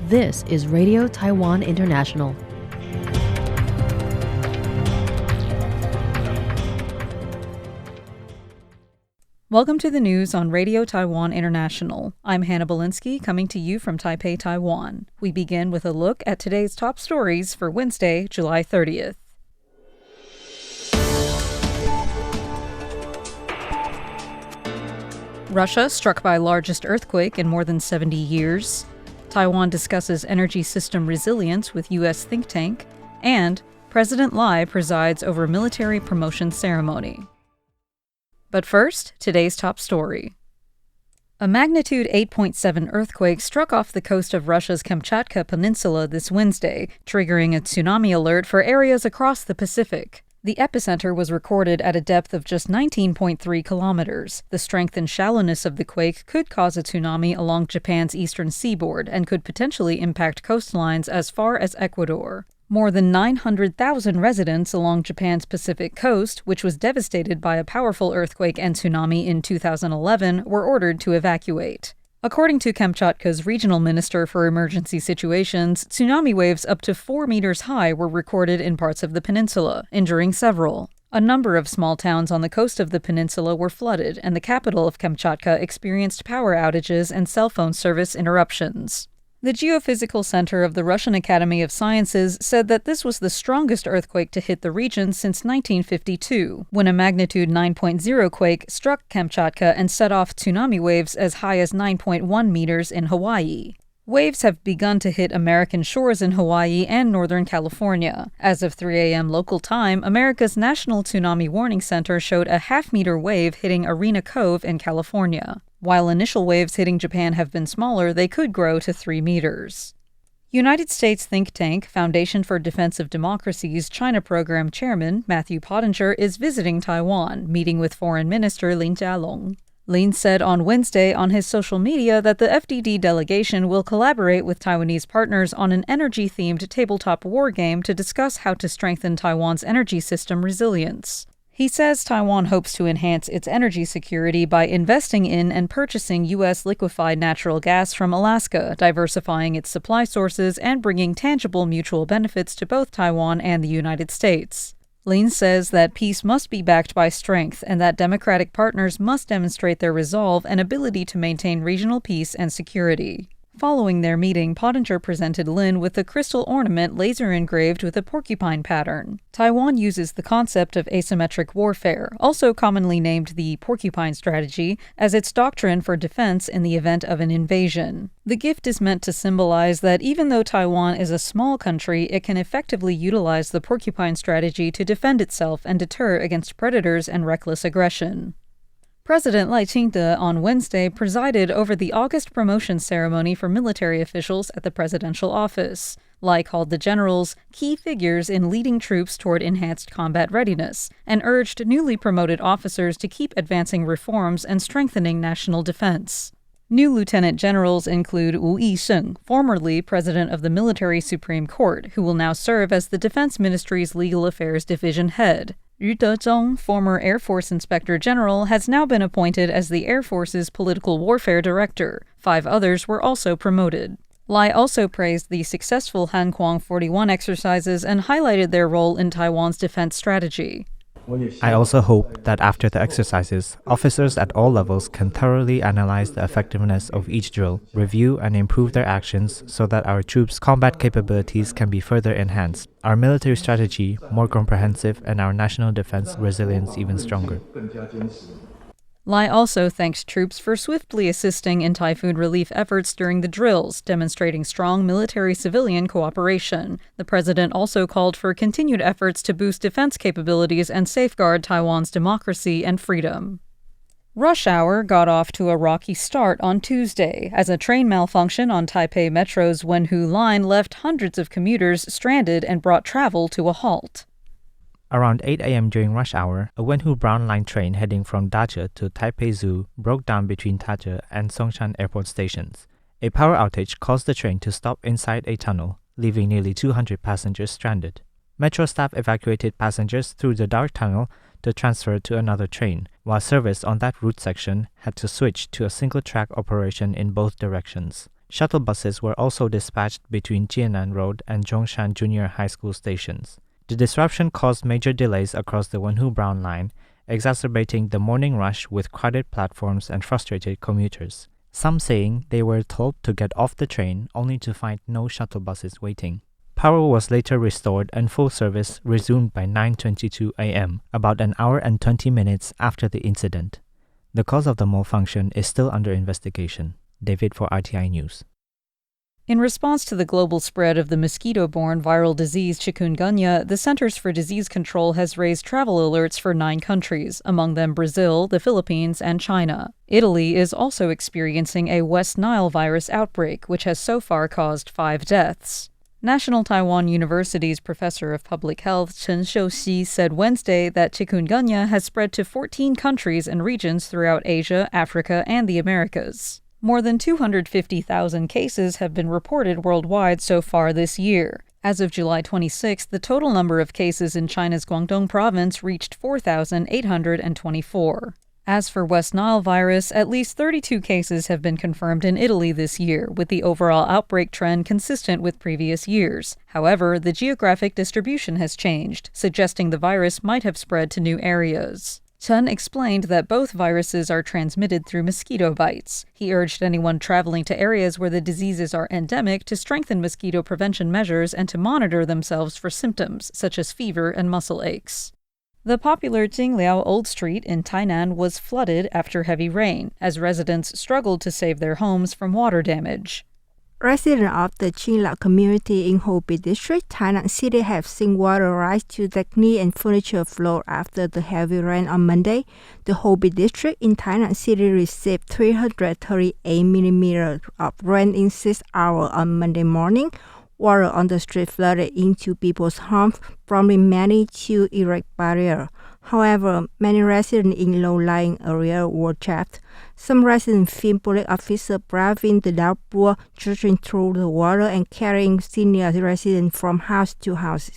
This is Radio Taiwan International. Welcome to the news on Radio Taiwan International. I'm Hannah Belinsky, coming to you from Taipei, Taiwan. We begin with a look at today's top stories for Wednesday, July 30th. Russia struck by largest earthquake in more than 70 years. Taiwan discusses energy system resilience with U.S. think tank. And President Lai presides over military promotion ceremony. But first, today's top story. A magnitude 8.7 earthquake struck off the coast of Russia's Kamchatka Peninsula this Wednesday, triggering a tsunami alert for areas across the Pacific. The epicenter was recorded at a depth of just 19.3 kilometers. The strength and shallowness of the quake could cause a tsunami along Japan's eastern seaboard and could potentially impact coastlines as far as Ecuador. More than 900,000 residents along Japan's Pacific coast, which was devastated by a powerful earthquake and tsunami in 2011, were ordered to evacuate. According to Kamchatka's regional minister for emergency situations, tsunami waves up to 4 meters high were recorded in parts of the peninsula, injuring several. A number of small towns on the coast of the peninsula were flooded, and the capital of Kamchatka experienced power outages and cell phone service interruptions. The Geophysical Center of the Russian Academy of Sciences said that this was the strongest earthquake to hit the region since 1952, when a magnitude 9.0 quake struck Kamchatka and set off tsunami waves as high as 9.1 meters in Hawaii. Waves have begun to hit American shores in Hawaii and Northern California. As of 3 a.m. local time, America's National Tsunami Warning Center showed a half-meter wave hitting Arena Cove in California. While initial waves hitting Japan have been smaller, they could grow to 3 meters. United States think tank Foundation for Defense of Democracy's China Program Chairman Matthew Pottinger is visiting Taiwan, meeting with Foreign Minister Lin Jialong. Lin said on Wednesday on his social media that the FDD delegation will collaborate with Taiwanese partners on an energy-themed tabletop war game to discuss how to strengthen Taiwan's energy system resilience. He says Taiwan hopes to enhance its energy security by investing in and purchasing U.S. liquefied natural gas from Alaska, diversifying its supply sources and bringing tangible mutual benefits to both Taiwan and the United States. Lin says that peace must be backed by strength and that democratic partners must demonstrate their resolve and ability to maintain regional peace and security. Following their meeting, Pottinger presented Lin with a crystal ornament laser-engraved with a porcupine pattern. Taiwan uses the concept of asymmetric warfare, also commonly named the porcupine strategy, as its doctrine for defense in the event of an invasion. The gift is meant to symbolize that even though Taiwan is a small country, it can effectively utilize the porcupine strategy to defend itself and deter against predators and reckless aggression. President Lai Ching-te on Wednesday presided over the August promotion ceremony for military officials at the presidential office. Lai called the generals key figures in leading troops toward enhanced combat readiness and urged newly promoted officers to keep advancing reforms and strengthening national defense. New lieutenant generals include Wu Yisheng, formerly president of the Military Supreme Court, who will now serve as the Defense Ministry's Legal Affairs Division head. Yu Dezhong, former Air Force Inspector General, has now been appointed as the Air Force's Political Warfare Director. 5 others were also promoted. Lai also praised the successful Hankuang 41 exercises and highlighted their role in Taiwan's defense strategy. I also hope that after the exercises, officers at all levels can thoroughly analyze the effectiveness of each drill, review and improve their actions so that our troops' combat capabilities can be further enhanced, our military strategy more comprehensive, and our national defense resilience even stronger. Lai also thanked troops for swiftly assisting in typhoon relief efforts during the drills, demonstrating strong military-civilian cooperation. The president also called for continued efforts to boost defense capabilities and safeguard Taiwan's democracy and freedom. Rush hour got off to a rocky start on Tuesday, as a train malfunction on Taipei Metro's Wenhu line left hundreds of commuters stranded and brought travel to a halt. Around 8 a.m. during rush hour, a Wenhu Brown Line train heading from Dache to Taipei Zoo broke down between Dache and Songshan Airport stations. A power outage caused the train to stop inside a tunnel, leaving nearly 200 passengers stranded. Metro staff evacuated passengers through the dark tunnel to transfer to another train, while service on that route section had to switch to a single-track operation in both directions. Shuttle buses were also dispatched between Jianan Road and Zhongshan Junior High School stations. The disruption caused major delays across the Wenhu Brown Line, exacerbating the morning rush with crowded platforms and frustrated commuters. Some saying they were told to get off the train only to find no shuttle buses waiting. Power was later restored and full service resumed by 9:22 a.m., about an hour and 20 minutes after the incident. The cause of the malfunction is still under investigation. David for RTI News. In response to the global spread of the mosquito-borne viral disease chikungunya, the Centers for Disease Control has raised travel alerts for 9 countries, among them Brazil, the Philippines, and China. Italy is also experiencing a West Nile virus outbreak, which has so far caused 5 deaths. National Taiwan University's professor of public health Chen Shouxi said Wednesday that chikungunya has spread to 14 countries and regions throughout Asia, Africa, and the Americas. More than 250,000 cases have been reported worldwide so far this year. As of July 26, the total number of cases in China's Guangdong province reached 4,824. As for West Nile virus, at least 32 cases have been confirmed in Italy this year, with the overall outbreak trend consistent with previous years. However, the geographic distribution has changed, suggesting the virus might have spread to new areas. Chen explained that both viruses are transmitted through mosquito bites. He urged anyone traveling to areas where the diseases are endemic to strengthen mosquito prevention measures and to monitor themselves for symptoms, such as fever and muscle aches. The popular Jingliao Old Street in Tainan was flooded after heavy rain, as residents struggled to save their homes from water damage. Residents of the Jingliao community in Hobei District, Tainan City have seen water rise to their knee and furniture floor after the heavy rain on Monday. The Hobei District in Tainan City received 338 millimeters of rain in 6 hours on Monday morning. Water on the street flooded into people's homes, prompting many to erect barriers. However, many residents in low-lying areas were trapped. Some residents filmed police officers braving the downpour, trudging through the water and carrying senior residents from house to house.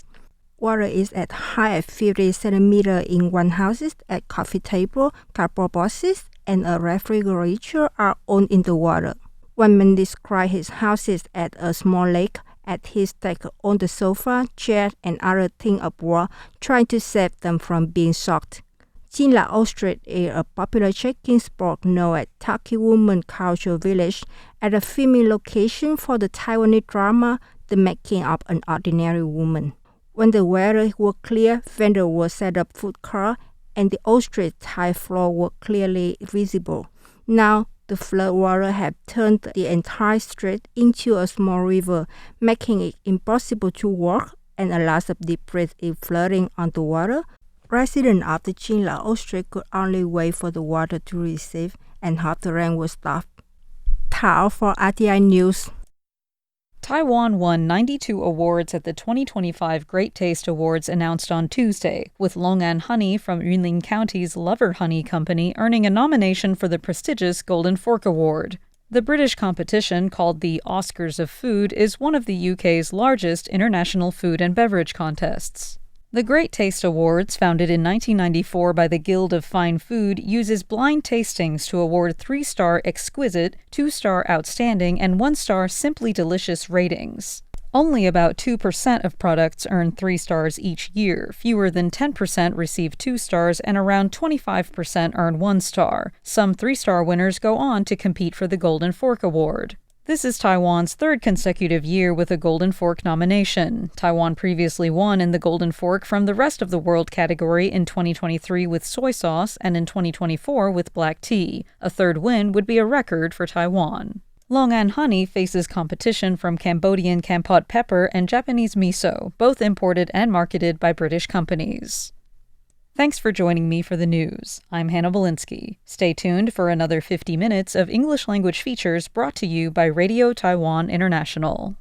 Water is at high at 50 centimeters in one house, at coffee table, cardboard boxes, and a refrigerator are all in the water. One man described his house as a small lake. At his desk on the sofa, chair, and other things aboard, trying to save them from being soaked. Jingliao Street is a popular check-in spot known as Turkey Woman Cultural Village, at a filming location for the Taiwanese drama The Making of an Ordinary Woman. When the weather was clear, vendors would set up food carts, and the Old Street tile floor was clearly visible. Now, the flood water had turned the entire street into a small river, making it impossible to walk, and a lot of debris is flooding on the water. Residents of the Jingliao Street could only wait for the water to recede and hope the rain would stop. Tao for RTI News. Taiwan won 92 awards at the 2025 Great Taste Awards announced on Tuesday, with Longan Honey from Yunlin County's Lover Honey Company earning a nomination for the prestigious Golden Fork Award. The British competition, called the Oscars of Food, is one of the UK's largest international food and beverage contests. The Great Taste Awards, founded in 1994 by the Guild of Fine Food, uses blind tastings to award 3-star exquisite, 2-star outstanding, and 1-star simply delicious ratings. Only about 2% of products earn 3 stars each year, fewer than 10% receive 2 stars, and around 25% earn 1 star. Some 3-star winners go on to compete for the Golden Fork Award. This is Taiwan's 3rd consecutive year with a Golden Fork nomination. Taiwan previously won in the Golden Fork from the Rest of the World category in 2023 with soy sauce and in 2024 with black tea. A 3rd win would be a record for Taiwan. Longan Honey faces competition from Cambodian Kampot pepper and Japanese miso, both imported and marketed by British companies. Thanks for joining me for the news. I'm Hannah Belinsky. Stay tuned for another 50 minutes of English language features brought to you by Radio Taiwan International.